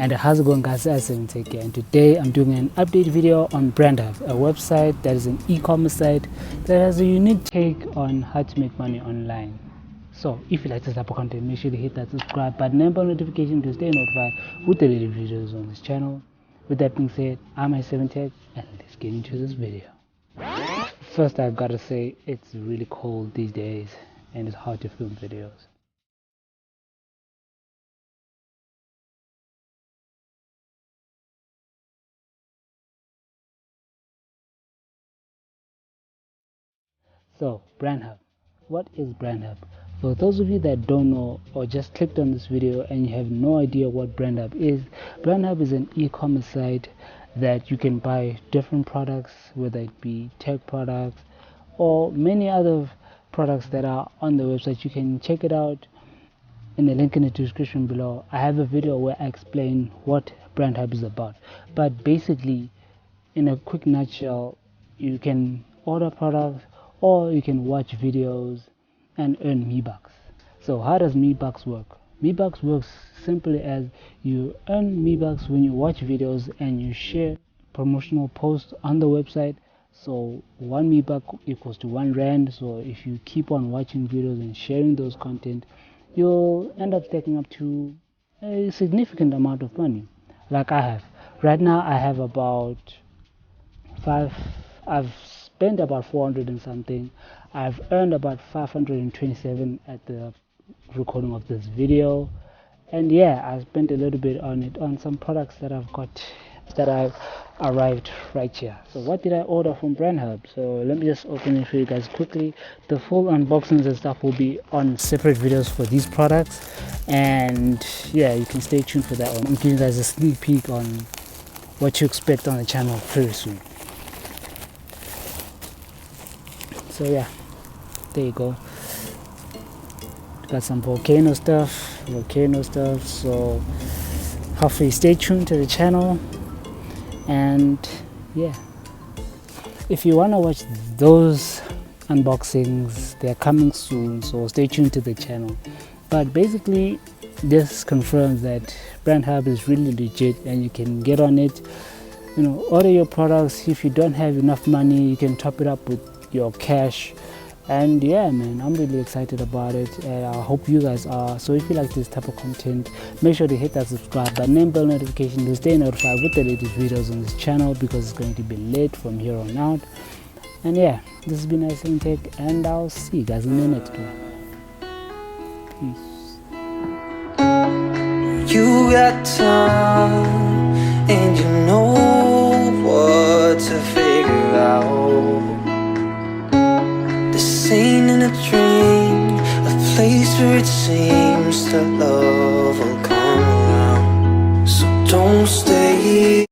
And how's it going, guys? Take care. And today I'm doing an update video on Brandhubb, a website that is an e-commerce site that has a unique take on how to make money online. So if you like this type of content, make sure to hit that subscribe button and bell notification to stay notified with the latest videos on this channel. With that being said, I'm Tech, and let's get into this video. First, I've got to say it's really cold these days and it's hard to film videos. So, Brandhubb. What is Brandhubb? For those of you that don't know or just clicked on this video and you have no idea what Brandhubb is an e-commerce site that you can buy different products, whether it be tech products or many other products that are on the website. You can check it out in the link in the description below. I have a video where I explain what Brandhubb is about, but basically, in a quick nutshell, you can order products or you can watch videos and earn Mebucks. So how does Mebucks work? Mebucks works simply as you earn Mebucks when you watch videos and you share promotional posts on the website. So 1 Mebuck equals to 1 Rand. So if you keep on watching videos and sharing those content, you'll end up stacking up to a significant amount of money, like I have. Right now I have about I've spent about 400 and something. I've earned about 527 at the recording of this video, and yeah, I spent a little bit on it on some products that I've arrived right here. So what did I order from Brandhubb? So let me just open it for you guys quickly. The full unboxings and stuff will be on separate videos for these products, and yeah, you can stay tuned for that one. I'm giving you guys a sneak peek on what you expect on the channel very soon. So yeah, there you go. Got some volcano stuff. So hopefully stay tuned to the channel, and yeah, if you want to watch those unboxings, they're coming soon, so stay tuned to the channel. But basically, this confirms that Brandhubb is really legit and you can get on it, order your products. If you don't have enough money, you can top it up with your cash. And yeah, man, I'm really excited about it, and I hope you guys are. So if you like this type of content, make sure to hit that subscribe button and bell notification to stay notified with the latest videos on this channel, because it's going to be lit from here on out. And yeah, this has been Tech, and I'll see you guys in the next one. Peace. You got time and you know what to figure out. This ain't in a dream, a place where it seems that love will come around. So don't stop.